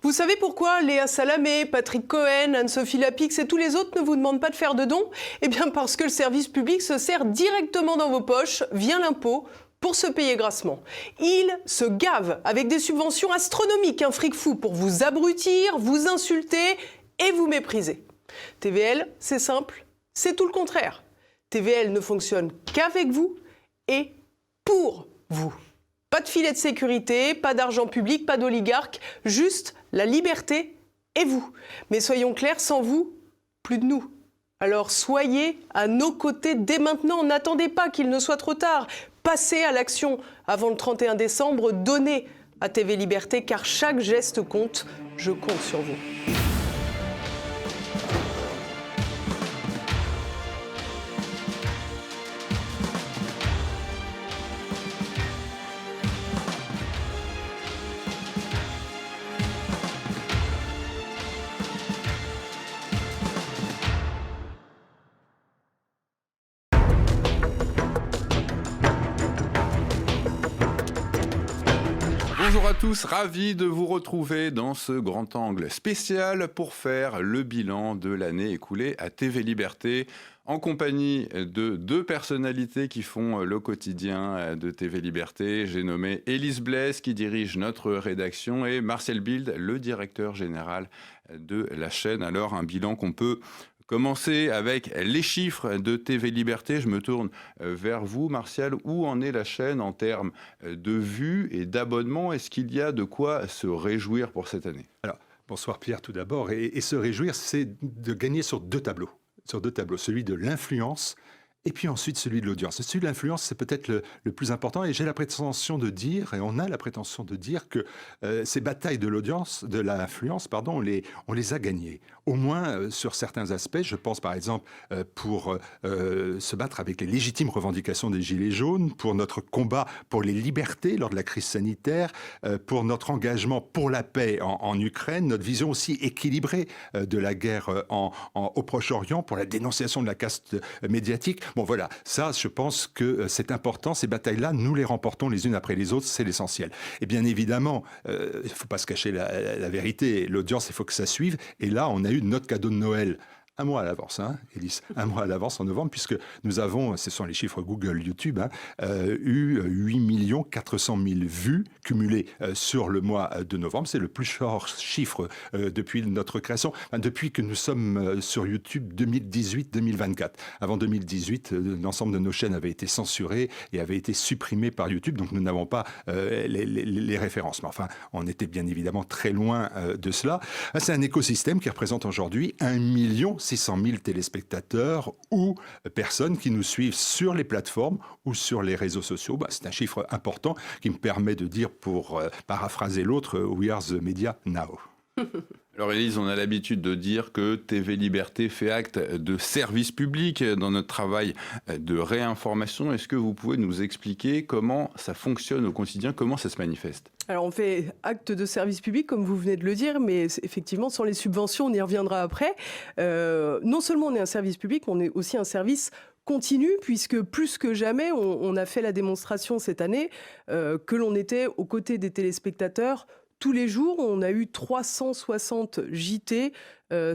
Vous savez pourquoi Léa Salamé, Patrick Cohen, Anne-Sophie Lapix et tous les autres ne vous demandent pas de faire de dons? Eh bien parce que le service public se sert directement dans vos poches via l'impôt pour se payer grassement. Il se gave avec des subventions astronomiques, un fric fou pour vous abrutir, vous insulter et vous mépriser. TVL, c'est simple, c'est tout le contraire. TVL ne fonctionne qu'avec vous et pour vous. Pas de filet de sécurité, pas d'argent public, pas d'oligarques, juste la liberté et vous. Mais soyons clairs, sans vous, plus de nous. Alors soyez à nos côtés dès maintenant, n'attendez pas qu'il ne soit trop tard. Passez à l'action avant le 31 décembre, donnez à TV Liberté car chaque geste compte, je compte sur vous. Bonjour à tous, ravi de vous retrouver dans ce grand angle spécial pour faire le bilan de l'année écoulée à TV Liberté, en compagnie de deux personnalités qui font le quotidien de TV Liberté. J'ai nommé Élise Blaise qui dirige notre rédaction et Martial Bild, le directeur général de la chaîne. Alors un bilan qu'on peut commencer avec les chiffres de TV Liberté. Je me tourne vers vous, Martial. Où en est la chaîne en termes de vues et d'abonnements? Est-ce qu'il y a de quoi se réjouir pour cette année? Alors, bonsoir Pierre tout d'abord. Et se réjouir, c'est de gagner sur deux tableaux. Celui de l'influence et puis ensuite celui de l'audience. Celui de l'influence, c'est peut-être le plus important. Et j'ai la prétention de dire, et on a la prétention de dire que ces batailles de l'audience, de l'influence, pardon, on les a gagnées. Au moins sur certains aspects. Je pense par exemple pour se battre avec les légitimes revendications des Gilets jaunes, pour notre combat pour les libertés lors de la crise sanitaire, pour notre engagement pour la paix en Ukraine, notre vision aussi équilibrée de la guerre au Proche-Orient, pour la dénonciation de la caste médiatique. Bon voilà, ça je pense que c'est important. Ces batailles-là, nous les remportons les unes après les autres, c'est l'essentiel. Et bien évidemment, il ne faut pas se cacher la vérité, l'audience, il faut que ça suive. Et là, on a eu notre cadeau de Noël un mois à l'avance, hein, Élise, un mois à l'avance en novembre, puisque nous avons, ce sont les chiffres Google, YouTube, eu 8 400 000 vues cumulées sur le mois de novembre. C'est le plus fort chiffre depuis notre création, depuis que nous sommes sur YouTube 2018-2024. Avant 2018, l'ensemble de nos chaînes avait été censurées et avait été supprimées par YouTube, donc nous n'avons pas les références. Mais enfin, on était bien évidemment très loin de cela. C'est un écosystème qui représente aujourd'hui 1 600 000 téléspectateurs ou personnes qui nous suivent sur les plateformes ou sur les réseaux sociaux. C'est un chiffre important qui me permet de dire, pour paraphraser l'autre, We are the media now. Alors Élise, on a l'habitude de dire que TV Liberté fait acte de service public dans notre travail de réinformation. Est-ce que vous pouvez nous expliquer comment ça fonctionne au quotidien, comment ça se manifeste? Alors on fait acte de service public comme vous venez de le dire, mais effectivement sans les subventions, on y reviendra après. Non seulement on est un service public, mais on est aussi un service continu, puisque plus que jamais, on a fait la démonstration cette année que l'on était aux côtés des téléspectateurs tous les jours. On a eu 360 JT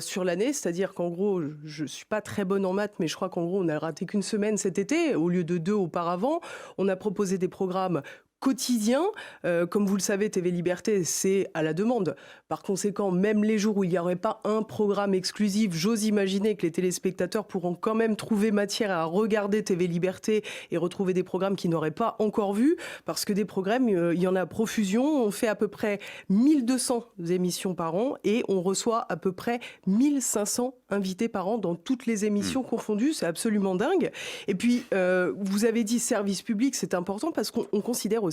sur l'année, c'est-à-dire qu'en gros, je ne suis pas très bonne en maths, mais je crois qu'en gros, on n'a raté qu'une semaine cet été, au lieu de 2 auparavant. On a proposé des programmes quotidien. Comme vous le savez, TV Liberté, c'est à la demande. Par conséquent, même les jours où il n'y aurait pas un programme exclusif, j'ose imaginer que les téléspectateurs pourront quand même trouver matière à regarder TV Liberté et retrouver des programmes qu'ils n'auraient pas encore vus, parce que des programmes, il y en a à profusion. On fait à peu près 1200 émissions par an et on reçoit à peu près 1500 invités par an dans toutes les émissions confondues. C'est absolument dingue. Et puis, vous avez dit service public, c'est important parce qu'on considère aussi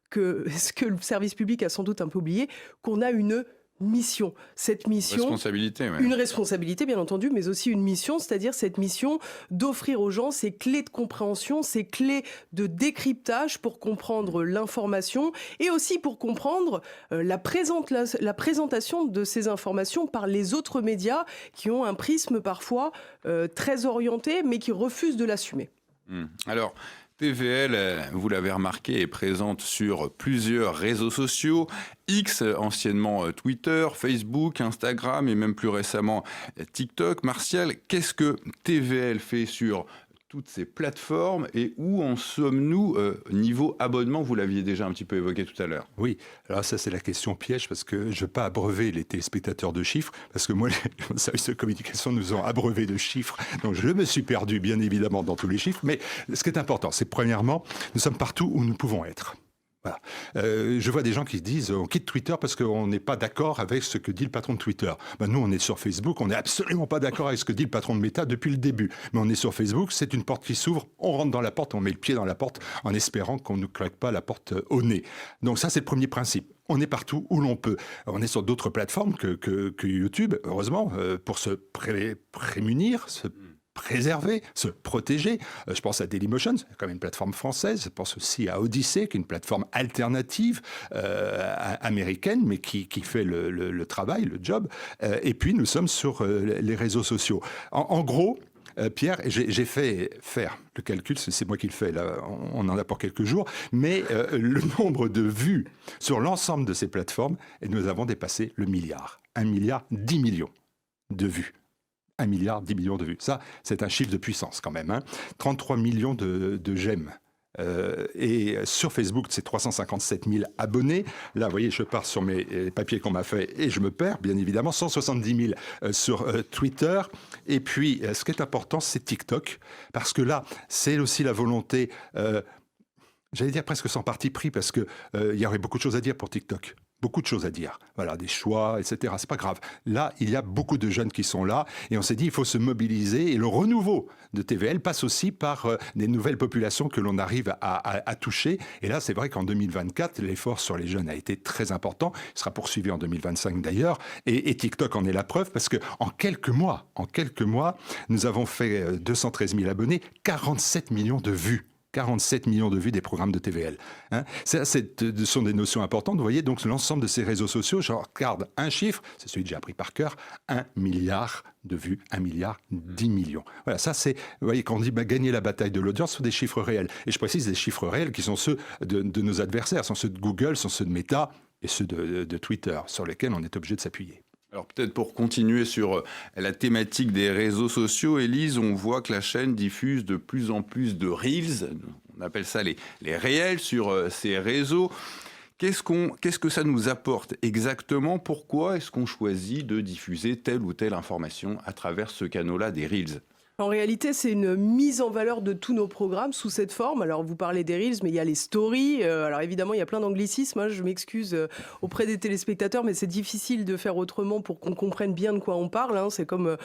que, ce que le service public a sans doute un peu oublié, qu'on a une mission. Cette mission, responsabilité, ouais. Une responsabilité bien entendu, mais aussi une mission, c'est-à-dire cette mission d'offrir aux gens ces clés de compréhension, ces clés de décryptage pour comprendre l'information et aussi pour comprendre la présentation de ces informations par les autres médias qui ont un prisme parfois très orienté, mais qui refusent de l'assumer. Alors, TVL, vous l'avez remarqué, est présente sur plusieurs réseaux sociaux. X, anciennement Twitter, Facebook, Instagram et même plus récemment TikTok. Martial, qu'est-ce que TVL fait sur toutes ces plateformes et où en sommes-nous niveau abonnement? Vous l'aviez déjà un petit peu évoqué tout à l'heure. Oui, alors ça c'est la question piège parce que je ne veux pas abreuver les téléspectateurs de chiffres parce que moi, les services de communication nous ont abreuvés de chiffres. Donc je me suis perdu bien évidemment dans tous les chiffres. Mais ce qui est important, c'est premièrement, nous sommes partout où nous pouvons être. Voilà. Je vois des gens qui disent on quitte Twitter parce qu'on n'est pas d'accord avec ce que dit le patron de Twitter. Ben, nous, on est sur Facebook, on n'est absolument pas d'accord avec ce que dit le patron de Meta depuis le début. Mais on est sur Facebook, c'est une porte qui s'ouvre, on rentre dans la porte, on met le pied dans la porte en espérant qu'on ne nous claque pas la porte au nez. Donc ça, c'est le premier principe. On est partout où l'on peut. On est sur d'autres plateformes que YouTube, heureusement, pour se prémunir, se préserver, se protéger. Je pense à Dailymotion, c'est quand même une plateforme française. Je pense aussi à Odyssey, qui est une plateforme alternative américaine, mais qui fait le travail, le job. Et puis, nous sommes sur les réseaux sociaux. En gros, Pierre, j'ai fait faire le calcul, c'est moi qui le fais, là, on en a pour quelques jours, mais le nombre de vues sur l'ensemble de ces plateformes, et nous avons dépassé le milliard. 1 milliard 10 millions de vues. 1 milliard 10 millions de vues. Ça, c'est un chiffre de puissance quand même. 33 millions de j'aime. Et sur Facebook, c'est 357 000 abonnés. Là, vous voyez, je pars sur mes papiers qu'on m'a fait et je me perds, bien évidemment. 170 000 sur Twitter. Et puis, ce qui est important, c'est TikTok. Parce que là, c'est aussi la volonté, j'allais dire presque sans parti pris, parce qu'il y aurait beaucoup de choses à dire pour TikTok. Beaucoup de choses à dire. Voilà, des choix, etc. C'est pas grave. Là, il y a beaucoup de jeunes qui sont là et on s'est dit il faut se mobiliser et le renouveau de TVL passe aussi par des nouvelles populations que l'on arrive à toucher. Et là, c'est vrai qu'en 2024, l'effort sur les jeunes a été très important. Il sera poursuivi en 2025 d'ailleurs. Et TikTok en est la preuve parce que en quelques mois, nous avons fait 213 000 abonnés, 47 millions de vues. 47 millions de vues des programmes de TVL. Ce sont des notions importantes. Vous voyez, donc l'ensemble de ces réseaux sociaux, je regarde un chiffre, c'est celui que j'ai appris par cœur, 1 milliard de vues, 1 milliard 10 millions. Voilà, ça c'est, vous voyez, quand on dit gagner la bataille de l'audience, ce sont des chiffres réels. Et je précise des chiffres réels qui sont ceux de nos adversaires, sont ceux de Google, sont ceux de Meta et ceux de Twitter, sur lesquels on est obligé de s'appuyer. Alors peut-être pour continuer sur la thématique des réseaux sociaux, Élise, on voit que la chaîne diffuse de plus en plus de Reels, on appelle ça les réels sur ces réseaux. Qu'est-ce que ça nous apporte exactement? Pourquoi est-ce qu'on choisit de diffuser telle ou telle information à travers ce canal-là des Reels? En réalité, c'est une mise en valeur de tous nos programmes sous cette forme. Alors, vous parlez des Reels, mais il y a les stories. Alors, évidemment, il y a plein d'anglicismes. Je m'excuse auprès des téléspectateurs, mais c'est difficile de faire autrement pour qu'on comprenne bien de quoi on parle. C'est comme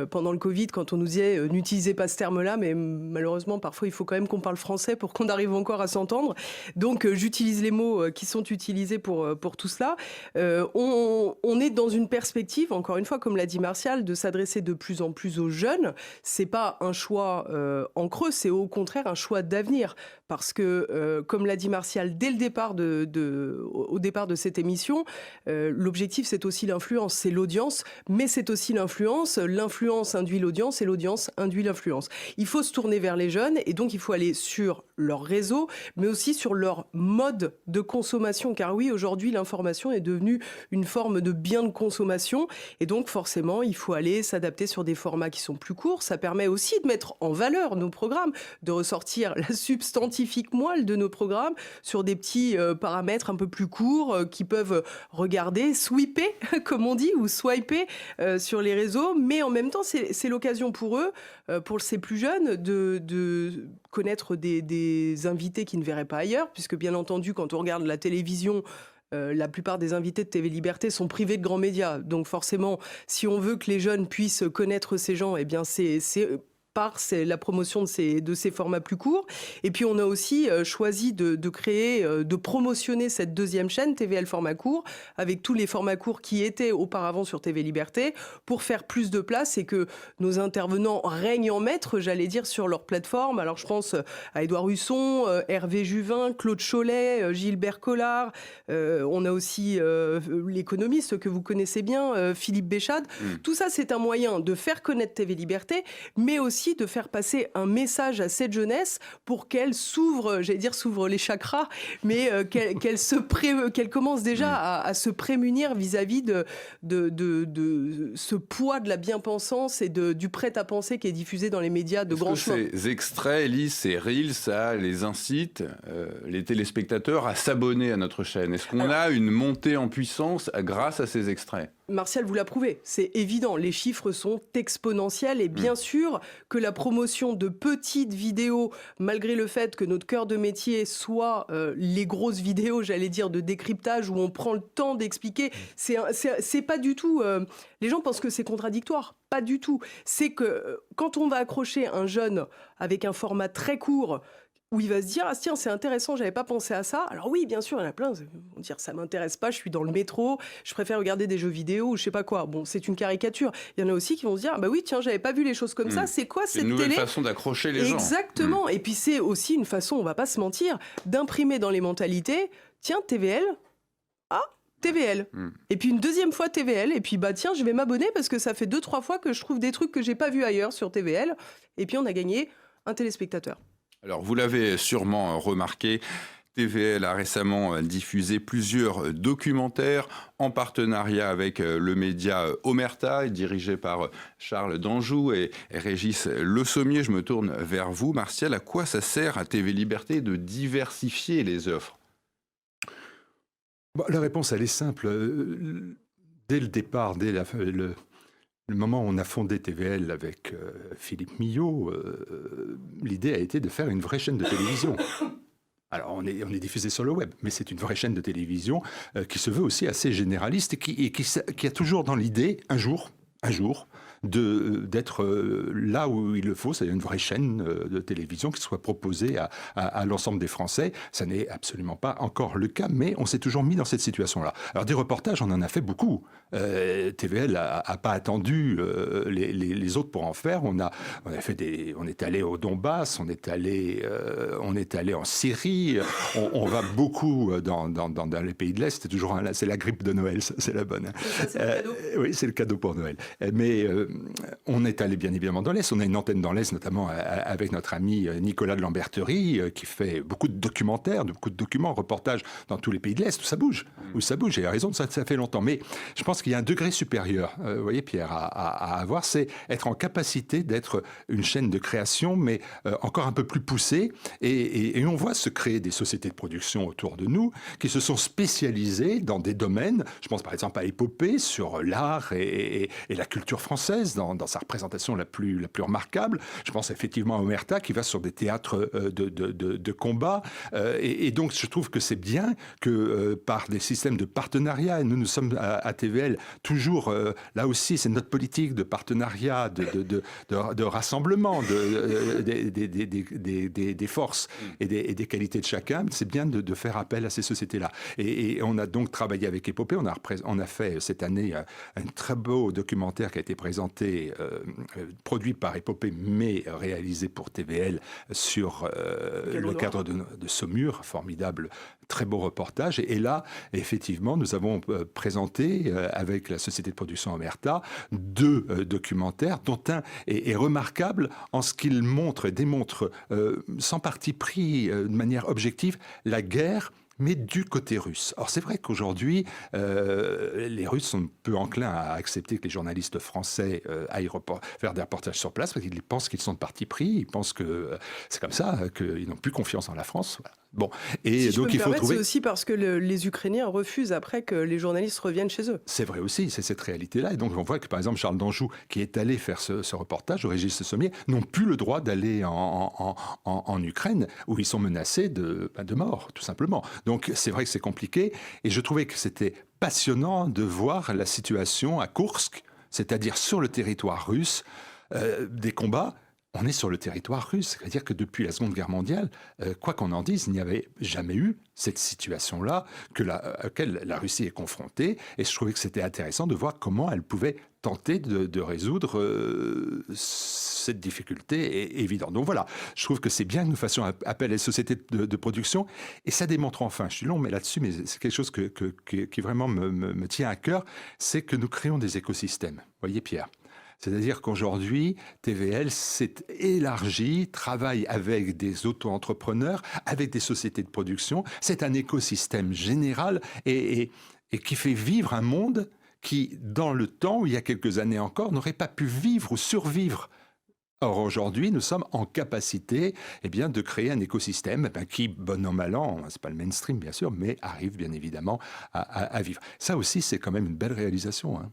pendant le Covid, quand on nous disait n'utilisez pas ce terme-là, mais malheureusement, parfois, il faut quand même qu'on parle français pour qu'on arrive encore à s'entendre. Donc, j'utilise les mots qui sont utilisés pour tout cela. On est dans une perspective, encore une fois, comme l'a dit Martial, de s'adresser de plus en plus aux jeunes. C'est pas un choix en creux, c'est au contraire un choix d'avenir. Parce que, comme l'a dit Martial, dès le départ au départ de cette émission, l'objectif, c'est aussi l'influence, c'est l'audience, mais c'est aussi l'influence. L'influence induit l'audience et l'audience induit l'influence. Il faut se tourner vers les jeunes et donc il faut aller sur leur réseau, mais aussi sur leur mode de consommation. Car oui, aujourd'hui, l'information est devenue une forme de bien de consommation. Et donc, forcément, il faut aller s'adapter sur des formats qui sont plus courts. Ça permet aussi de mettre en valeur nos programmes, de ressortir la substantifique moelle de nos programmes sur des petits paramètres un peu plus courts qui peuvent regarder, sweeper, comme on dit, ou swiper sur les réseaux. Mais en même temps, c'est l'occasion pour eux, pour ces plus jeunes, de connaître des invités qu'ils ne verraient pas ailleurs, puisque bien entendu, quand on regarde la télévision, la plupart des invités de TV Liberté sont privés de grands médias. Donc forcément, si on veut que les jeunes puissent connaître ces gens, eh bien c'est la promotion de ces formats plus courts. Et puis on a aussi choisi de créer, de promotionner cette deuxième chaîne TVL format court avec tous les formats courts qui étaient auparavant sur TV Liberté pour faire plus de place et que nos intervenants règnent en maître, j'allais dire, sur leur plateforme. Alors je pense à Édouard Husson, Hervé Juvin, Claude Cholet, Gilbert Collard. On a aussi l'économiste que vous connaissez bien, Philippe Béchade. Tout ça, c'est un moyen de faire connaître TV Liberté, mais aussi aussi de faire passer un message à cette jeunesse pour qu'elle s'ouvre, j'allais dire s'ouvre les chakras, mais qu'elle commence déjà à se prémunir vis-à-vis de ce poids de la bien-pensance et du prêt-à-penser qui est diffusé dans les médias de grands chemins. Ces extraits, Elise, ces reels, ça les incite, les téléspectateurs, à s'abonner à notre chaîne. Est-ce qu'on a une montée en puissance grâce à ces extraits ? Martial, vous l'a prouvé, c'est évident, les chiffres sont exponentiels et bien sûr que la promotion de petites vidéos, malgré le fait que notre cœur de métier soit les grosses vidéos, j'allais dire, de décryptage où on prend le temps d'expliquer, c'est pas du tout... les gens pensent que c'est contradictoire, pas du tout. C'est que quand on va accrocher un jeune avec un format très court, où il va se dire « Ah tiens, c'est intéressant, j'avais pas pensé à ça ». Alors oui, bien sûr, il y en a plein, ils vont dire « Ça m'intéresse pas, je suis dans le métro, je préfère regarder des jeux vidéo ou je sais pas quoi ». Bon, c'est une caricature. Il y en a aussi qui vont se dire « Ah bah oui, tiens, j'avais pas vu les choses comme ça, c'est quoi cette télé ?» C'est une nouvelle façon d'accrocher les gens. Exactement. Et puis c'est aussi une façon, on va pas se mentir, d'imprimer dans les mentalités « Tiens, TVL, TVL. Et puis une deuxième fois TVL. Et puis bah tiens, je vais m'abonner parce que ça fait 2-3 fois que je trouve des trucs que j'ai pas vus ailleurs sur TVL. Et puis on a gagné un téléspectateur. Alors vous l'avez sûrement remarqué, TVL a récemment diffusé plusieurs documentaires en partenariat avec le média Omerta, dirigé par Charles Danjou et Régis Le Sommier. Je me tourne vers vous, Martial. À quoi ça sert à TV Liberté de diversifier les offres ? La réponse, elle est simple. Dès le départ, dès le moment où on a fondé TVL avec Philippe Millot, l'idée a été de faire une vraie chaîne de télévision. Alors, on est diffusé sur le web, mais c'est une vraie chaîne de télévision qui se veut aussi assez généraliste et qui a toujours dans l'idée, un jour, d'être là où il le faut, c'est une vraie chaîne de télévision qui soit proposée à l'ensemble des Français. Ça n'est absolument pas encore le cas, mais on s'est toujours mis dans cette situation-là. Alors des reportages, on en a fait beaucoup. TVL a pas attendu les autres pour en faire. On est allé au Donbass, on est allé en Syrie. On va beaucoup dans les pays de l'Est. C'est la grippe de Noël, ça, c'est la bonne. C'est le cadeau. Oui, c'est le cadeau pour Noël. Mais on est allé bien évidemment dans l'Est. On a une antenne dans l'Est, notamment avec notre ami Nicolas de Lamberterie, qui fait beaucoup de documentaires, beaucoup de documents, reportages dans tous les pays de l'Est, où ça bouge. Et à raison de ça, ça fait longtemps. Mais je pense qu'il y a un degré supérieur, vous voyez Pierre, à avoir, c'est être en capacité d'être une chaîne de création, mais encore un peu plus poussée. Et on voit se créer des sociétés de production autour de nous qui se sont spécialisées dans des domaines. Je pense par exemple à Épopée, sur l'art et la culture française dans sa représentation la plus remarquable. Je pense effectivement à Omerta qui va sur des théâtres de combat. Et donc je trouve que c'est bien que par des systèmes de partenariat, et nous sommes à TVL toujours, là aussi c'est notre politique de partenariat, de rassemblement des forces et des qualités de chacun. C'est bien de faire appel à ces sociétés-là. Et on a donc travaillé avec Épopée. On a fait cette année un très beau documentaire qui a été présenté, produit par Épopée, mais réalisé pour TVL sur le cadre de Saumur. Formidable, très beau reportage. Et là, effectivement, nous avons présenté avec la société de production Omerta 2 documentaires, dont un est remarquable en ce qu'il démontre sans parti pris, de manière objective, la guerre, mais du côté russe. Alors c'est vrai qu'aujourd'hui, les Russes sont peu enclins à accepter que les journalistes français aillent faire des reportages sur place, parce qu'ils pensent qu'ils sont de parti pris, ils pensent que c'est comme ça, qu'ils n'ont plus confiance en la France. Voilà. Bon, et si donc je peux il faut trouver. C'est aussi parce que les Ukrainiens refusent après que les journalistes reviennent chez eux. C'est vrai aussi, c'est cette réalité-là. Et donc on voit que par exemple Charles Danjou, qui est allé faire ce reportage au Régis Le Sommier, n'ont plus le droit d'aller en Ukraine, où ils sont menacés de mort, tout simplement. Donc c'est vrai que c'est compliqué. Et je trouvais que c'était passionnant de voir la situation à Koursk, c'est-à-dire sur le territoire russe, des combats. On est sur le territoire russe, c'est-à-dire que depuis la Seconde Guerre mondiale, quoi qu'on en dise, il n'y avait jamais eu cette situation-là à laquelle la Russie est confrontée. Et je trouvais que c'était intéressant de voir comment elle pouvait tenter de résoudre cette difficulté évidente. Donc voilà, je trouve que c'est bien que nous fassions appel à les sociétés de production. Et ça démontre enfin, je suis long mais là-dessus, mais c'est quelque chose qui vraiment me tient à cœur, c'est que nous créons des écosystèmes. Vous voyez Pierre ? C'est-à-dire qu'aujourd'hui, TVL s'est élargi, travaille avec des auto-entrepreneurs, avec des sociétés de production. C'est un écosystème général et qui fait vivre un monde qui, dans le temps, il y a quelques années encore, n'aurait pas pu vivre ou survivre. Or, aujourd'hui, nous sommes en capacité de créer un écosystème qui, bon an, mal an, c'est pas le mainstream, bien sûr, mais arrive bien évidemment à vivre. Ça aussi, c'est quand même une belle réalisation, hein.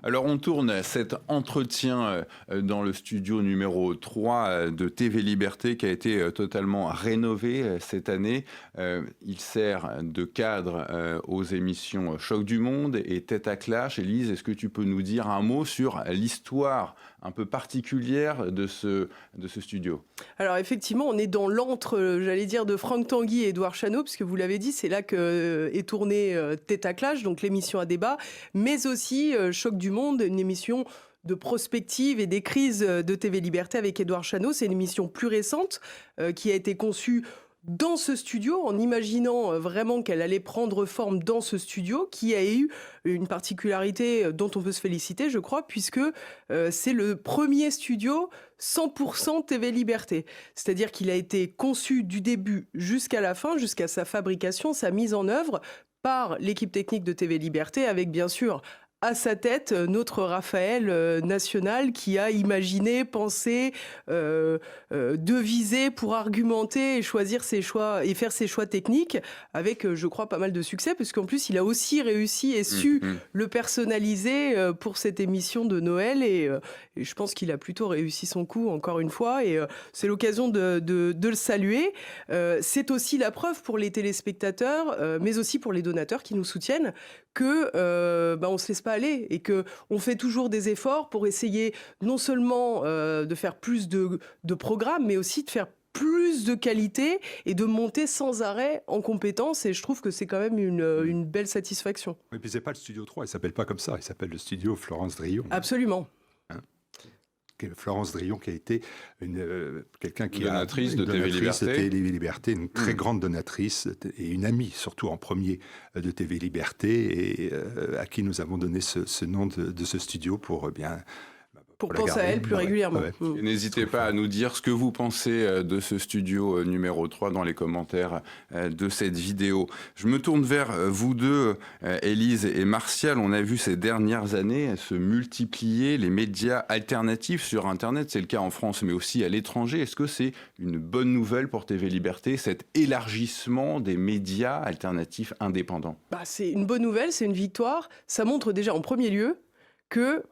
Alors on tourne cet entretien dans le studio numéro 3 de TV Liberté qui a été totalement rénové cette année. Il sert de cadre aux émissions Choc du Monde et Tête à Clash. Élise, est-ce que tu peux nous dire un mot sur l'histoire un peu particulière de ce studio? Alors effectivement, on est dans l'antre, j'allais dire, de Franck Tanguy et Édouard Chano, puisque vous l'avez dit, c'est là que est tournée Tête à Clash, donc l'émission à débat, mais aussi Choc du Monde, une émission de prospective et des crises de TV Liberté avec Édouard Chano. C'est une émission plus récente qui a été conçue dans ce studio, en imaginant vraiment qu'elle allait prendre forme dans ce studio, qui a eu une particularité dont on peut se féliciter, je crois, puisque c'est le premier studio 100% TV Liberté. C'est-à-dire qu'il a été conçu du début jusqu'à la fin, jusqu'à sa fabrication, sa mise en œuvre par l'équipe technique de TV Liberté, avec bien sûr à sa tête notre Raphaël national qui a imaginé, pensé, devisé pour argumenter et choisir ses choix et faire ses choix techniques avec, je crois, pas mal de succès, puisqu'en plus il a aussi réussi et su le personnaliser pour cette émission de Noël et je pense qu'il a plutôt réussi son coup encore une fois et c'est l'occasion de le saluer. C'est aussi la preuve pour les téléspectateurs, mais aussi pour les donateurs qui nous soutiennent, que on se laisse pas aller et que on fait toujours des efforts pour essayer non seulement de faire plus de programmes, mais aussi de faire plus de qualité et de monter sans arrêt en compétences. Et je trouve que c'est quand même une belle satisfaction. Et puis c'est pas le studio 3, il s'appelle pas comme ça, il s'appelle le studio Florence Drillon. Absolument. Florence Drillon qui a été quelqu'un qui donatrice de TV Liberté, une très grande donatrice et une amie surtout en premier de TV Liberté et à qui nous avons donné ce nom de ce studio pour penser à elle plus régulièrement. Ouais. N'hésitez pas à nous dire ce que vous pensez de ce studio numéro 3 dans les commentaires de cette vidéo. Je me tourne vers vous deux, Élise et Martial. On a vu ces dernières années se multiplier les médias alternatifs sur Internet. C'est le cas en France, mais aussi à l'étranger. Est-ce que c'est une bonne nouvelle pour TV Liberté, cet élargissement des médias alternatifs indépendants? C'est une bonne nouvelle, c'est une victoire. Ça montre déjà en premier lieu que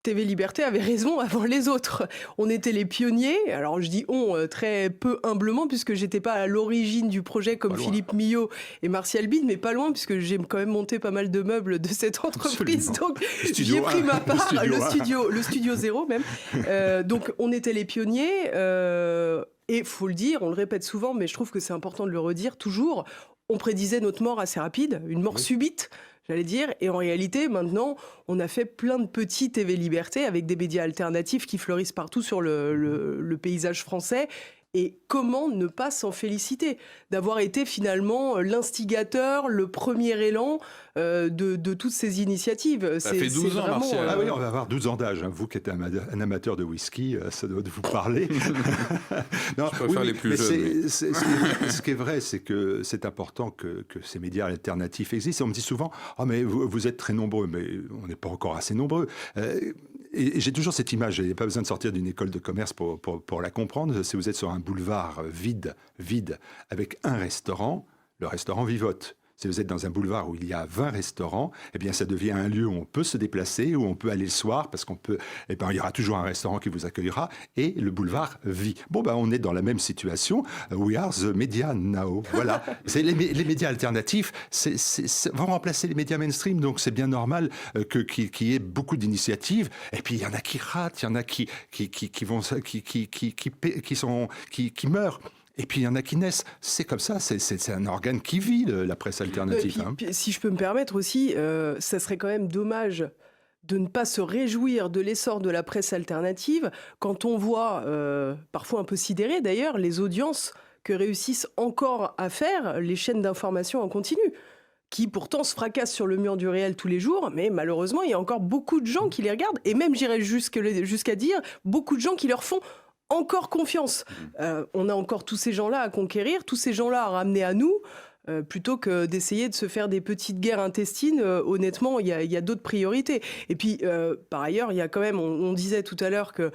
TV Liberté avait raison avant les autres. On était les pionniers. Alors je dis on très peu humblement puisque j'étais pas à l'origine du projet comme Philippe Millot et Martial Bide, mais pas loin puisque j'ai quand même monté pas mal de meubles de cette entreprise. Absolument. Donc j'y ai pris ma part. Le studio 0 même. Donc on était les pionniers. Et faut le dire, on le répète souvent, mais je trouve que c'est important de le redire toujours. On prédisait notre mort assez rapide, une mort subite. J'allais dire, et en réalité, maintenant, on a fait plein de petits TV Liberté avec des médias alternatifs qui fleurissent partout sur le paysage français. Et comment ne pas s'en féliciter d'avoir été finalement l'instigateur, le premier élan de toutes ces initiatives. Ça fait 12 ans, Martial. Ah oui, on va avoir 12 ans d'âge. Vous qui êtes un amateur de whisky, ça doit vous parler. Non, je préfère les plus jeunes. Ce qui est vrai, c'est que c'est important que ces médias alternatifs existent. On me dit souvent, mais vous êtes très nombreux, mais on n'est pas encore assez nombreux. Et j'ai toujours cette image, il n'y a pas besoin de sortir d'une école de commerce pour la comprendre. Si vous êtes sur un boulevard vide, avec un restaurant, le restaurant vivote. Si vous êtes dans un boulevard où il y a 20 restaurants, eh bien, ça devient un lieu où on peut se déplacer, où on peut aller le soir, parce qu'on peut, il y aura toujours un restaurant qui vous accueillera, et le boulevard vit. On est dans la même situation. We are the media now. Voilà. Les médias alternatifs vont remplacer les médias mainstream, donc c'est bien normal qu'il y ait beaucoup d'initiatives. Et puis, il y en a qui ratent, il y en a qui meurent. Et puis il y en a qui naissent. C'est comme ça, c'est un organe qui vit, la presse alternative. Puis, si je peux me permettre aussi, ça serait quand même dommage de ne pas se réjouir de l'essor de la presse alternative quand on voit, parfois un peu sidéré d'ailleurs, les audiences que réussissent encore à faire les chaînes d'information en continu. qui pourtant se fracassent sur le mur du réel tous les jours, mais malheureusement, il y a encore beaucoup de gens qui les regardent, et même, j'irais jusqu'à dire, beaucoup de gens qui leur font encore confiance. On a encore tous ces gens-là à conquérir, tous ces gens-là à ramener à nous, plutôt que d'essayer de se faire des petites guerres intestines. Honnêtement, il y a d'autres priorités. Et puis, par ailleurs, il y a quand même, on disait tout à l'heure que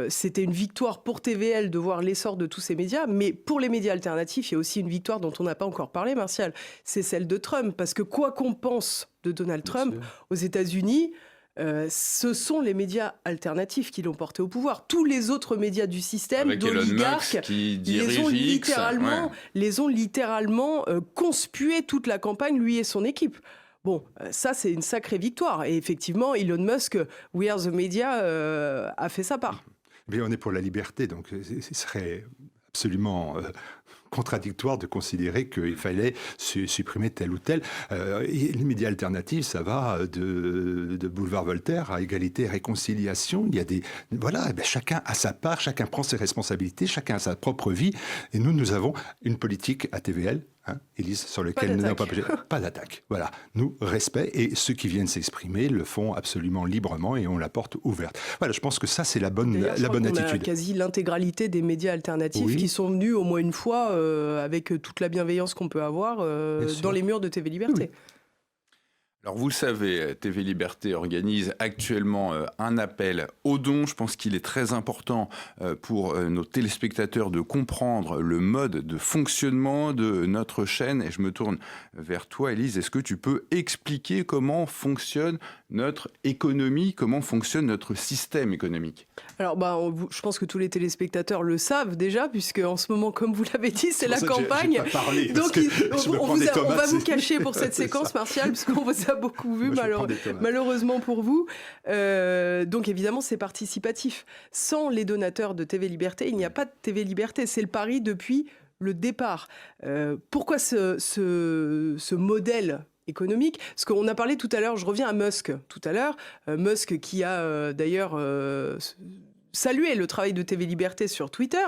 c'était une victoire pour TVL de voir l'essor de tous ces médias, mais pour les médias alternatifs, il y a aussi une victoire dont on n'a pas encore parlé, Martial, c'est celle de Trump. Parce que quoi qu'on pense de Donald Trump, aux États-Unis, ce sont les médias alternatifs qui l'ont porté au pouvoir. Tous les autres médias du système, d'oligarques, les ont littéralement conspué toute la campagne, lui et son équipe. Bon, ça, c'est une sacrée victoire. Et effectivement, Elon Musk, We Are the Media, a fait sa part. Mais on est pour la liberté, donc ce serait absolument contradictoire de considérer qu'il fallait supprimer tel ou tel. Les médias alternatifs, ça va de Boulevard Voltaire à Égalité et Réconciliation. Il y a des... Voilà, et bien chacun a sa part, chacun prend ses responsabilités, chacun a sa propre vie. Et nous avons une politique à TVL, Élise, sur laquelle nous n'avons pas d'attaque. Voilà, nous, respect, et ceux qui viennent s'exprimer le font absolument librement et on la porte ouverte. Voilà, je pense que ça, c'est la bonne attitude. On a quasi l'intégralité des médias alternatifs qui sont venus au moins une fois avec toute la bienveillance qu'on peut avoir dans les murs de TV Liberté. Oui. Alors vous le savez, TV Liberté organise actuellement un appel aux dons. Je pense qu'il est très important pour nos téléspectateurs de comprendre le mode de fonctionnement de notre chaîne. Et je me tourne vers toi, Élise. Est-ce que tu peux expliquer comment fonctionne notre économie, comment fonctionne notre système économique? Alors, je pense que tous les téléspectateurs le savent déjà, puisque en ce moment, comme vous l'avez dit, c'est la campagne. Donc, on va vous cacher pour cette séquence, Martial, parce qu'on vous a beaucoup vu, malheureusement pour vous. Donc, évidemment, c'est participatif. Sans les donateurs de TV Liberté, il n'y a pas de TV Liberté. C'est le pari depuis le départ. Pourquoi ce modèle économique? Parce qu'on a parlé tout à l'heure, je reviens à Musk tout à l'heure, Musk qui a d'ailleurs salué le travail de TV Liberté sur Twitter,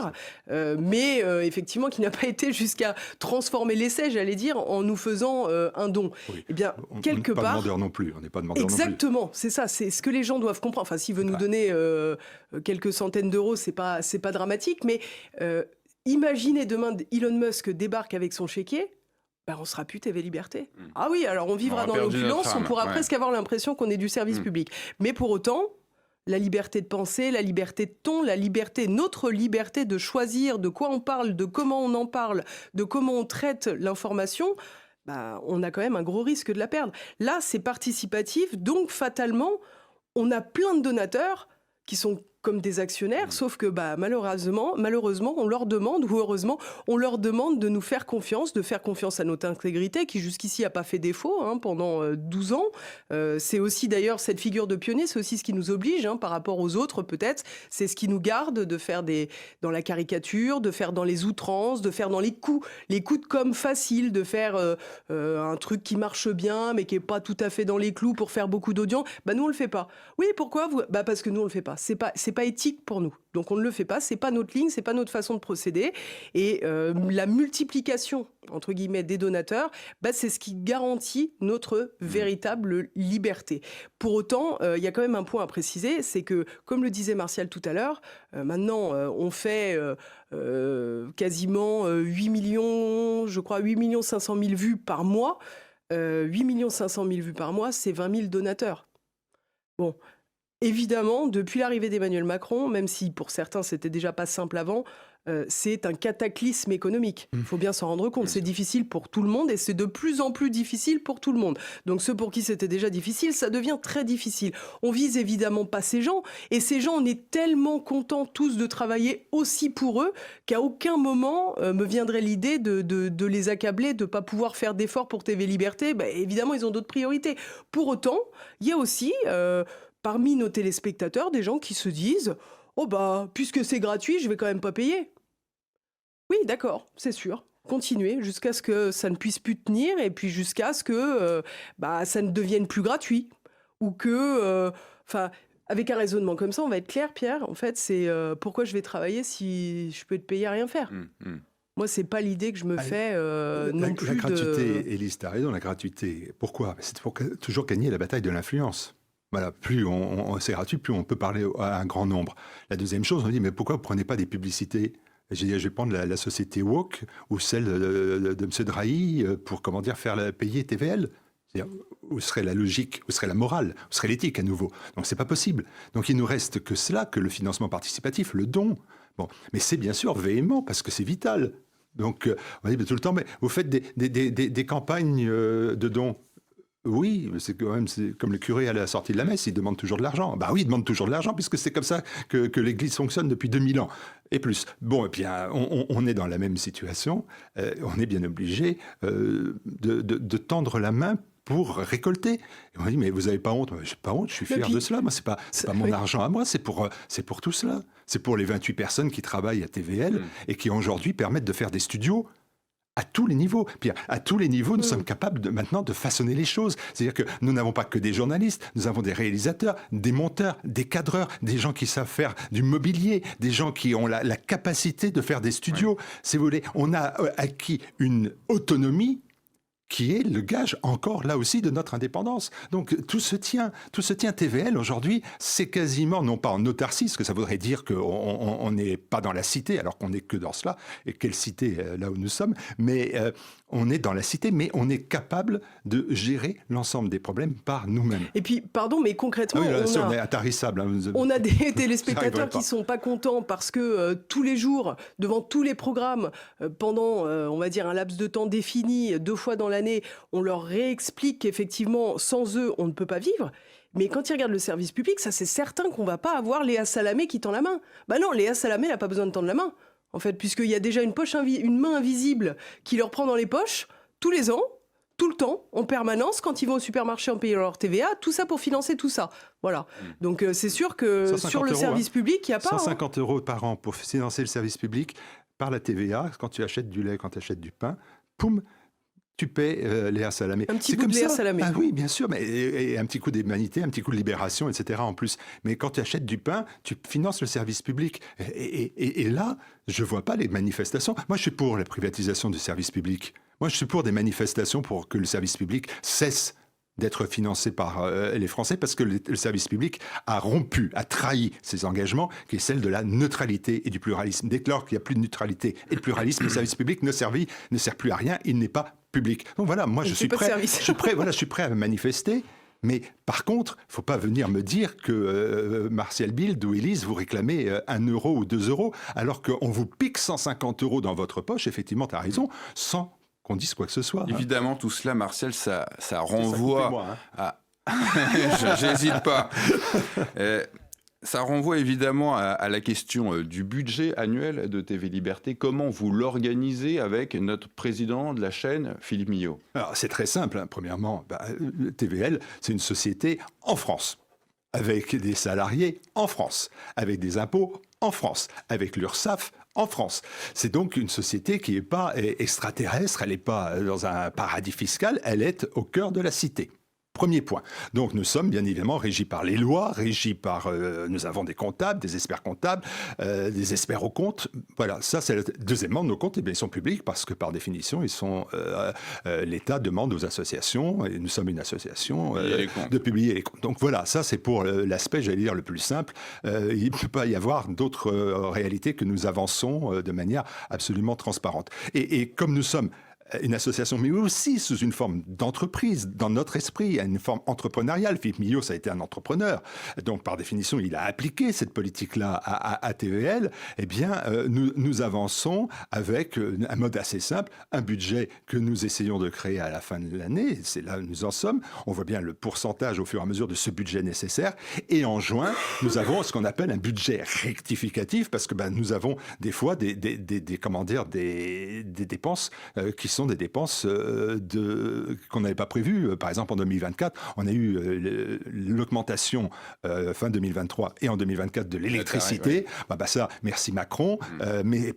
mais effectivement qui n'a pas été jusqu'à transformer l'essai, j'allais dire, en nous faisant un don. Oui. Eh bien, quelque part... On n'est pas demandeur non plus. Exactement, c'est ça, c'est ce que les gens doivent comprendre. Enfin, s'il veut nous donner quelques centaines d'euros, c'est pas dramatique, mais imaginez demain Elon Musk débarque avec son chéquier, on sera plus TV Liberté. Ah oui, alors on vivra dans l'opulence, on pourra presque avoir l'impression qu'on est du service public. Mais pour autant, la liberté de penser, la liberté de ton, notre liberté de choisir de quoi on parle, de comment on en parle, de comment on traite l'information, on a quand même un gros risque de la perdre. Là, c'est participatif, donc fatalement, on a plein de donateurs qui sont comme des actionnaires, sauf que malheureusement, on leur demande, ou heureusement, on leur demande de nous faire confiance, de faire confiance à notre intégrité, qui jusqu'ici n'a pas fait défaut pendant 12 ans. C'est aussi d'ailleurs cette figure de pionnier, c'est aussi ce qui nous oblige par rapport aux autres peut-être. C'est ce qui nous garde de faire dans la caricature, de faire dans les outrances, de faire dans les coups de com' faciles, de faire un truc qui marche bien, mais qui n'est pas tout à fait dans les clous pour faire beaucoup d'audience. Nous, on le fait pas. Oui, pourquoi parce que nous, on le fait pas. C'est pas éthique pour nous. Donc on ne le fait pas, c'est pas notre ligne, c'est pas notre façon de procéder. Et la multiplication, entre guillemets, des donateurs, c'est ce qui garantit notre véritable liberté. Pour autant, il y a quand même un point à préciser, c'est que, comme le disait Martial tout à l'heure, maintenant on fait quasiment 8 500 000 vues par mois. 8 500 000 vues par mois, c'est 20 000 donateurs. Bon. Évidemment, depuis l'arrivée d'Emmanuel Macron, même si pour certains c'était déjà pas simple avant, c'est un cataclysme économique. Il faut bien s'en rendre compte. C'est difficile pour tout le monde et c'est de plus en plus difficile pour tout le monde. Donc ceux pour qui c'était déjà difficile, ça devient très difficile. On vise évidemment pas ces gens. Et ces gens, on est tellement contents tous de travailler aussi pour eux qu'à aucun moment me viendrait l'idée de les accabler, de ne pas pouvoir faire d'efforts pour TV Liberté. Évidemment, ils ont d'autres priorités. Pour autant, il y a aussi... parmi nos téléspectateurs, des gens qui se disent « Oh puisque c'est gratuit, je vais quand même pas payer. » Oui, d'accord, c'est sûr. Continuez jusqu'à ce que ça ne puisse plus tenir et puis jusqu'à ce que ça ne devienne plus gratuit. Ou que... avec un raisonnement comme ça, on va être clair, Pierre. En fait, c'est pourquoi je vais travailler si je peux te payer à rien faire. Moi, c'est pas l'idée que je me fais non plus La gratuité, de... Élise, tu as raison, la gratuité. Pourquoi? C'est pour toujours gagner la bataille de l'influence. Voilà, plus c'est gratuit, plus on peut parler à un grand nombre. La deuxième chose, on dit, mais pourquoi vous ne prenez pas des publicités? J'ai dit, je vais prendre la société Woke ou celle de M. Drahi pour, payer TVL. C'est-à-dire, où serait la logique, où serait la morale, où serait l'éthique à nouveau? Donc, c'est pas possible. Donc, il nous reste que cela, que le financement participatif, le don. Bon, mais c'est bien sûr véhément parce que c'est vital. Donc, on dit tout le temps, mais vous faites des campagnes de dons. Oui, c'est comme le curé à la sortie de la messe, il demande toujours de l'argent. Bah oui, il demande toujours de l'argent, puisque c'est comme ça que l'Église fonctionne depuis 2000 ans, et plus. Bon, et bien, on est dans la même situation, on est bien obligé de tendre la main pour récolter. Et on dit, mais vous n'avez pas honte? Je n'ai pas honte, je suis fier de cela. Moi, c'est pas mon argent à moi, c'est pour tout cela. C'est pour les 28 personnes qui travaillent à TVL et qui aujourd'hui permettent de faire des studios à tous les niveaux. Puis à tous les niveaux, nous sommes capables maintenant de façonner les choses. C'est-à-dire que nous n'avons pas que des journalistes, nous avons des réalisateurs, des monteurs, des cadreurs, des gens qui savent faire du mobilier, des gens qui ont la capacité de faire des studios. Si vous voulez, on a acquis une autonomie qui est le gage encore là aussi de notre indépendance. Donc tout se tient TVL aujourd'hui, c'est quasiment, non pas en autarcie, ce que ça voudrait dire qu'on n'est pas dans la cité, alors qu'on n'est que dans cela, et quelle cité là où nous sommes, mais on est dans la cité, mais on est capable de gérer l'ensemble des problèmes par nous-mêmes. Et puis, pardon, mais concrètement, on est intarissable. Hein, on a des téléspectateurs qui ne sont pas contents parce que tous les jours, devant tous les programmes, pendant, on va dire, un laps de temps défini, 2 fois dans l'année, on leur réexplique qu'effectivement, sans eux, on ne peut pas vivre. Mais quand ils regardent le service public, ça c'est certain qu'on ne va pas avoir Léa Salamé qui tend la main. Bah non, Léa Salamé n'a pas besoin de tendre la main. En fait, puisqu'il y a déjà une main invisible qui leur prend dans les poches tous les ans, tout le temps, en permanence, quand ils vont au supermarché en payant leur TVA, tout ça pour financer tout ça. Voilà. Donc c'est sûr que sur le service public, il n'y a pas... 150 € par an pour financer le service public par la TVA, quand tu achètes du lait, quand tu achètes du pain, poum, tu paies Léa Salamé. Un petit bout de Léa Salamé. Ah oui, bien sûr, mais et un petit coup d'humanité, un petit coup de libération, etc. en plus. Mais quand tu achètes du pain, tu finances le service public. Et là, je ne vois pas les manifestations. Moi, je suis pour la privatisation du service public. Moi, je suis pour des manifestations pour que le service public cesse d'être financé par les Français, parce que le service public a rompu, a trahi ses engagements, qui est celle de la neutralité et du pluralisme. Dès lors qu'il n'y a plus de neutralité et de pluralisme, le service public ne sert plus à rien, il n'est pas public. Donc voilà, moi je suis prêt à me manifester. Mais par contre, il ne faut pas venir me dire que Martial Bild ou Élise, vous réclamez 1 € ou 2 €, alors qu'on vous pique 150 € dans votre poche, effectivement, tu as raison, sans qu'on dise quoi que ce soit. Évidemment, tout cela, Martial, ça renvoie moi, à... J'hésite pas. Ça renvoie évidemment à la question du budget annuel de TV Liberté. Comment vous l'organisez avec notre président de la chaîne, Philippe Millot? Alors, c'est très simple. Hein. Premièrement, TVL, c'est une société en France, avec des salariés en France, avec des impôts en France, avec l'URSSAF en France. C'est donc une société qui n'est pas extraterrestre, elle n'est pas dans un paradis fiscal, elle est au cœur de la cité. Premier point. Donc nous sommes bien évidemment régis par les lois, régis par... nous avons des comptables, des experts comptables, des experts aux comptes. Voilà, ça c'est... Deuxièmement, nos comptes, ils sont publics parce que par définition, l'État demande aux associations, et nous sommes une association, de publier les comptes. Donc voilà, ça c'est pour l'aspect, j'allais dire, le plus simple. Il ne peut pas y avoir d'autres réalités que nous avançons de manière absolument transparente. Et comme nous sommes une association, mais aussi sous une forme d'entreprise, dans notre esprit, une forme entrepreneuriale. Philippe Millot, ça a été un entrepreneur. Donc, par définition, il a appliqué cette politique-là à TVL. Eh bien, nous avançons avec un mode assez simple, un budget que nous essayons de créer à la fin de l'année. C'est là où nous en sommes. On voit bien le pourcentage au fur et à mesure de ce budget nécessaire. Et en juin, nous avons ce qu'on appelle un budget rectificatif, parce que nous avons des fois des dépenses qui sont des dépenses qu'on n'avait pas prévues. Par exemple, en 2024, on a eu l'augmentation fin 2023 et en 2024 de l'électricité. Ça, merci Macron, mais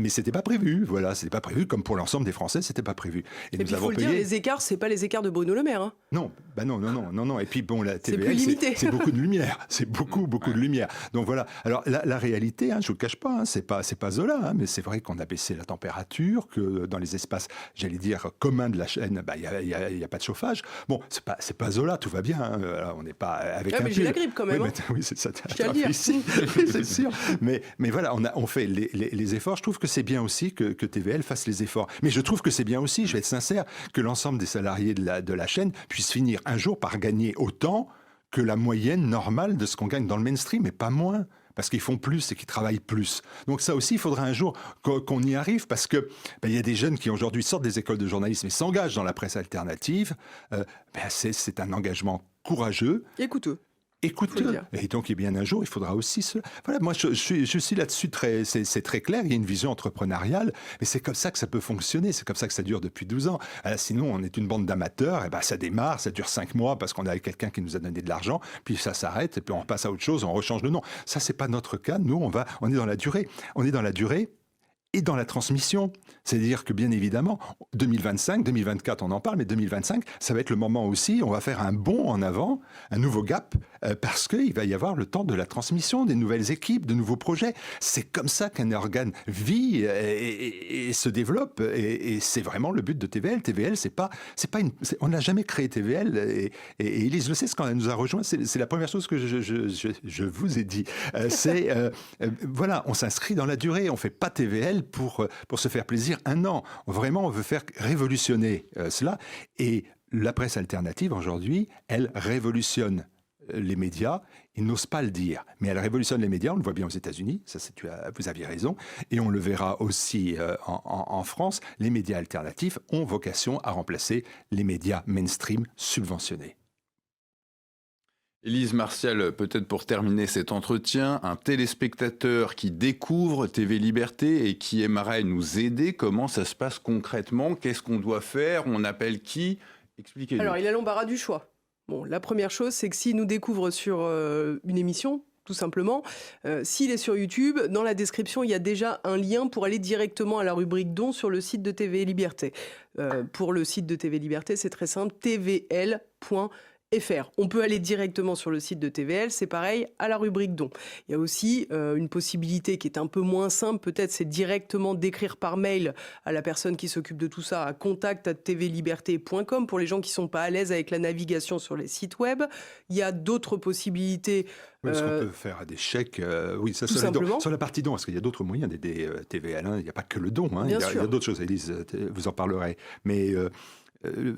c'était pas prévu. Voilà, c'était pas prévu, comme pour l'ensemble des Français, c'était pas prévu. Et puis, il faut le dire, les écarts, c'est pas les écarts de Bruno Le Maire. Hein. Non, non. Et puis bon, la TVL, c'est plus limité. C'est beaucoup de lumière. C'est beaucoup de lumière. Donc voilà. Alors la réalité, je vous le cache pas, c'est pas Zola, mais c'est vrai qu'on a baissé la température, que dans les espaces, j'allais dire communs de la chaîne, il y a pas de chauffage. Bon, c'est pas Zola, tout va bien. On n'est pas avec un mais j'ai la grippe quand même. Oui, c'est ça. Je tiens à le dire. Ici, c'est sûr. Mais voilà, on fait les efforts. Je trouve que c'est bien aussi que TVL fasse les efforts. Mais je trouve que c'est bien aussi, je vais être sincère, que l'ensemble des salariés de la chaîne puissent finir un jour par gagner autant que la moyenne normale de ce qu'on gagne dans le mainstream, mais pas moins. Parce qu'ils font plus et qu'ils travaillent plus. Donc ça aussi, il faudra un jour qu'on y arrive, parce que y a des jeunes qui aujourd'hui sortent des écoles de journalisme et s'engagent dans la presse alternative. C'est un engagement courageux. Et coûteux. Écoutez, et donc, bien un jour, il faudra aussi Voilà, moi, je suis là-dessus c'est très clair. Il y a une vision entrepreneuriale, mais c'est comme ça que ça peut fonctionner. C'est comme ça que ça dure depuis 12 ans. Sinon, on est une bande d'amateurs. Ça démarre, ça dure 5 mois parce qu'on a quelqu'un qui nous a donné de l'argent, puis ça s'arrête, et puis on passe à autre chose, on rechange de nom. Ça, c'est pas notre cas. Nous, on est dans la durée. On est dans la durée et dans la transmission. C'est-à-dire que, bien évidemment, 2025, 2024, on en parle, mais 2025, ça va être le moment aussi, on va faire un bond en avant, un nouveau gap, parce qu'il va y avoir le temps de la transmission, des nouvelles équipes, de nouveaux projets. C'est comme ça qu'un organe vit et se développe, et c'est vraiment le but de TVL. TVL, on n'a jamais créé TVL, et Élise le sait, quand elle nous a rejoint, c'est la première chose que je vous ai dit. Voilà, on s'inscrit dans la durée, on ne fait pas TVL pour se faire plaisir un an. Vraiment, on veut faire révolutionner cela. Et la presse alternative, aujourd'hui, elle révolutionne les médias. Ils n'osent pas le dire, mais elle révolutionne les médias. On le voit bien aux États-Unis, vous aviez raison. Et on le verra aussi en France. Les médias alternatifs ont vocation à remplacer les médias mainstream subventionnés. Élise Martial, peut-être pour terminer cet entretien, un téléspectateur qui découvre TV Liberté et qui aimerait nous aider, comment ça se passe concrètement? Qu'est-ce qu'on doit faire? On appelle qui? Expliquez-nous. Alors, il a l'embarras du choix. Bon, la première chose, c'est que s'il nous découvre sur une émission, tout simplement, s'il est sur YouTube, dans la description, il y a déjà un lien pour aller directement à la rubrique dons sur le site de TV Liberté. Pour le site de TV Liberté, c'est très simple, tvl.fr. On peut aller directement sur le site de TVL, c'est pareil, à la rubrique dons. Il y a aussi une possibilité qui est un peu moins simple, peut-être, c'est directement d'écrire par mail à la personne qui s'occupe de tout ça, à contact@tvliberté.com pour les gens qui ne sont pas à l'aise avec la navigation sur les sites web. Il y a d'autres possibilités. Est-ce qu'on peut faire des chèques oui, ça tout simplement. Sur la partie don, parce qu'il y a d'autres moyens d'aider TVL. Il n'y a pas que le don. Il y a d'autres choses. Élise, vous en parlerez. Mais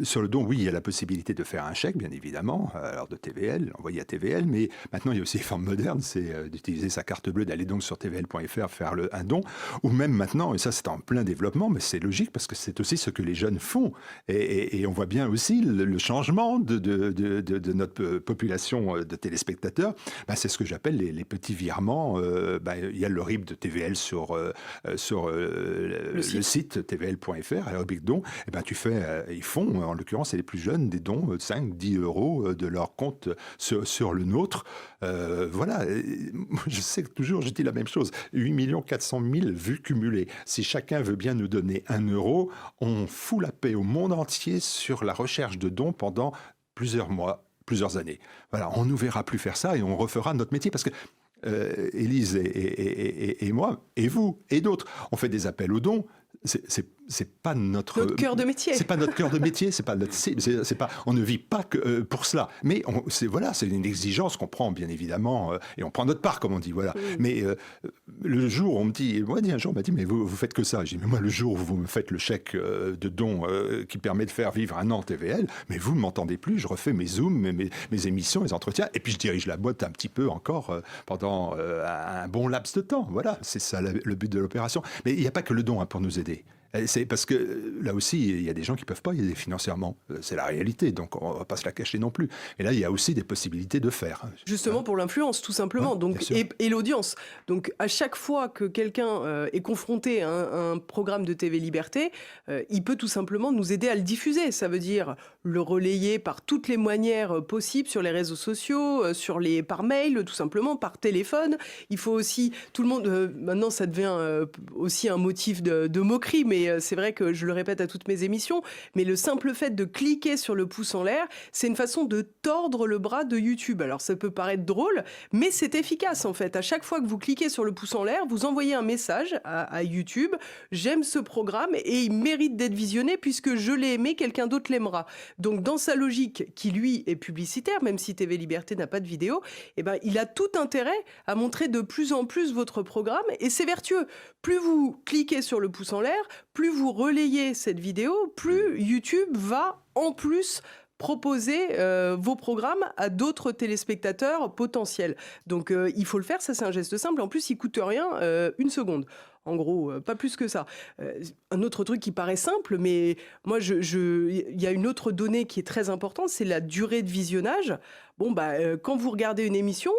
sur le don, oui, il y a la possibilité de faire un chèque, bien évidemment, alors de TVL, envoyé à TVL, mais maintenant, il y a aussi des formes modernes, c'est d'utiliser sa carte bleue, d'aller donc sur tvl.fr, faire un don, ou même maintenant, et ça c'est en plein développement, mais c'est logique parce que c'est aussi ce que les jeunes font, et on voit bien aussi le changement de notre population de téléspectateurs. C'est ce que j'appelle les petits virements. Il y a le RIB de TVL sur le site tvl.fr, à la rubrique don, tu fais... en l'occurrence, c'est les plus jeunes, des dons de 5, 10 euros de leur compte sur le nôtre. Voilà, je sais que toujours, je dis la même chose. 8 400 000 vues cumulées. Si chacun veut bien nous donner 1 euro, on fout la paix au monde entier sur la recherche de dons pendant plusieurs mois, plusieurs années. Voilà, on ne nous verra plus faire ça et on refera notre métier parce que Élise et moi, et vous, et d'autres, on fait des appels aux dons. C'est pas notre cœur de métier. C'est pas notre cœur de métier. C'est pas on ne vit pas que pour cela. Mais c'est une exigence qu'on prend bien évidemment et on prend notre part comme on dit. Voilà. Mais le jour où un jour on m'a dit mais vous faites que ça. J'ai dit mais moi le jour où vous me faites le chèque de don qui permet de faire vivre un an TVL, mais vous ne m'entendez plus. Je refais mes zooms, mes émissions, mes entretiens et puis je dirige la boîte un petit peu encore pendant un bon laps de temps. Voilà, c'est ça le but de l'opération. Mais il n'y a pas que le don pour nous aider. C'est parce que là aussi, il y a des gens qui ne peuvent pas y aller financièrement. C'est la réalité, donc on ne va pas se la cacher non plus. Et là, il y a aussi des possibilités de faire. Justement pour l'influence, tout simplement, Ouais, donc, et l'audience. Donc à chaque fois que quelqu'un est confronté à un programme de TV Liberté, il peut tout simplement nous aider à le diffuser. Ça veut dire le relayer par toutes les manières possibles sur les réseaux sociaux, par mail, tout simplement, par téléphone. Il faut aussi, tout le monde, maintenant ça devient aussi un motif de moquerie, mais c'est vrai que je le répète à toutes mes émissions, mais le simple fait de cliquer sur le pouce en l'air, c'est une façon de tordre le bras de YouTube. Alors ça peut paraître drôle, mais c'est efficace en fait. À chaque fois que vous cliquez sur le pouce en l'air, vous envoyez un message à YouTube, j'aime ce programme et il mérite d'être visionné puisque je l'ai aimé, quelqu'un d'autre l'aimera. Donc dans sa logique qui lui est publicitaire, même si TV Liberté n'a pas de vidéo, eh ben, il a tout intérêt à montrer de plus en plus votre programme et c'est vertueux. Plus vous cliquez sur le pouce en l'air, plus vous relayez cette vidéo, plus YouTube va en plus proposer vos programmes à d'autres téléspectateurs potentiels. Donc il faut le faire, ça c'est un geste simple. En plus, il coûte rien, 1 seconde. En gros, pas plus que ça. Un autre truc qui paraît simple, mais moi, il y a une autre donnée qui est très importante, c'est la durée de visionnage. Bon, quand vous regardez une émission,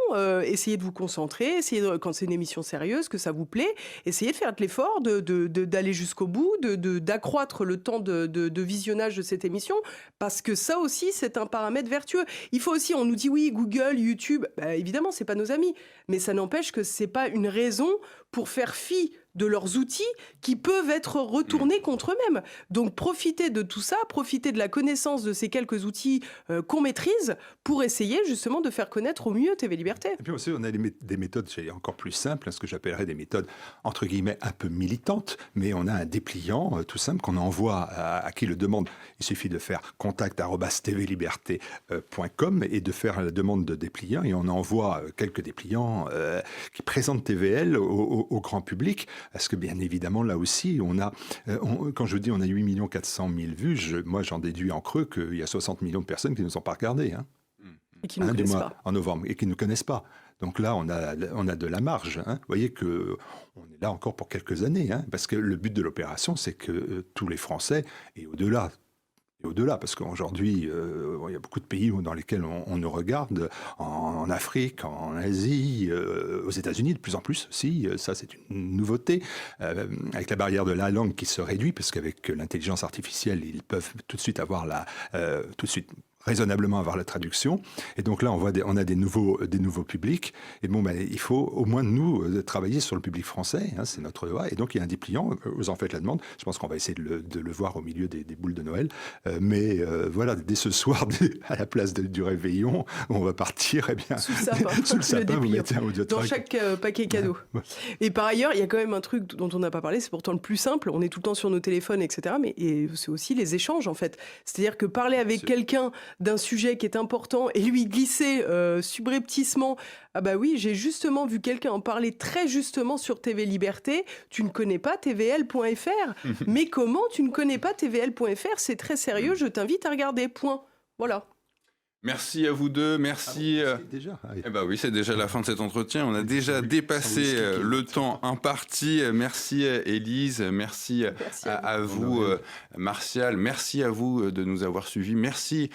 essayez de vous concentrer, quand c'est une émission sérieuse, que ça vous plaît, essayez de faire l'effort d'aller jusqu'au bout, d'accroître le temps de visionnage de cette émission, parce que ça aussi, c'est un paramètre vertueux. Il faut aussi, on nous dit oui, Google, YouTube, évidemment, c'est pas nos amis, mais ça n'empêche que c'est pas une raison pour faire fi de leurs outils qui peuvent être retournés contre eux-mêmes. Donc profitez de tout ça, profitez de la connaissance de ces quelques outils qu'on maîtrise pour essayer justement de faire connaître au mieux TV Liberté. Et puis aussi, on a des méthodes encore plus simples, ce que j'appellerais des méthodes entre guillemets un peu militantes, mais on a un dépliant tout simple qu'on envoie à qui le demande. Il suffit de faire contact@tvliberté.com et de faire la demande de dépliant et on envoie quelques dépliants qui présentent TVL au grand public. Parce que bien évidemment, là aussi, quand je dis on a 8 400 000 vues, moi j'en déduis en creux qu'il y a 60 millions de personnes qui ne nous ont pas regardés. Et qui ne connaissent pas. En novembre, et qui ne nous connaissent pas. Donc là, on a de la marge. Vous voyez qu'on est là encore pour quelques années. Parce que le but de l'opération, c'est que tous les Français, et au-delà, parce qu'aujourd'hui, il y a beaucoup de pays dans lesquels on nous regarde, en Afrique, en Asie, aux États-Unis de plus en plus aussi, ça c'est une nouveauté, avec la barrière de la langue qui se réduit, parce qu'avec l'intelligence artificielle, ils peuvent tout de suite avoir raisonnablement avoir la traduction. Et donc là, on a des nouveaux publics. Et bon, il faut au moins, nous, travailler sur le public français. C'est notre devoir. Et donc, il y a un dépliant. Vous en faites la demande. Je pense qu'on va essayer de le voir au milieu des boules de Noël. Mais voilà, dès ce soir, à la place du réveillon, on va partir, sous le sapin, sous le sapin vous mettez un audio dans chaque paquet cadeau. Ouais. Et par ailleurs, il y a quand même un truc dont on n'a pas parlé. C'est pourtant le plus simple. On est tout le temps sur nos téléphones, etc. Mais c'est aussi les échanges, en fait. C'est-à-dire que parler avec quelqu'un d'un sujet qui est important et lui glisser subrepticement « Ah bah oui, j'ai justement vu quelqu'un en parler très justement sur TV Liberté, tu ne connais pas tvl.fr ». Mais comment tu ne connais pas tvl.fr ? C'est très sérieux, je t'invite à regarder, point. Voilà. Merci à vous deux, merci. Déjà. Eh ben oui, c'est déjà la fin de cet entretien. On a déjà dépassé le temps imparti. Merci Élise, merci à vous Martial, merci à vous de nous avoir suivis. Merci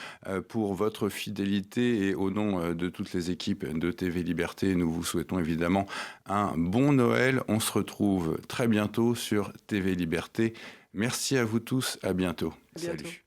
pour votre fidélité et au nom de toutes les équipes de TV Liberté, nous vous souhaitons évidemment un bon Noël. On se retrouve très bientôt sur TV Liberté. Merci à vous tous, à bientôt. À bientôt. Salut.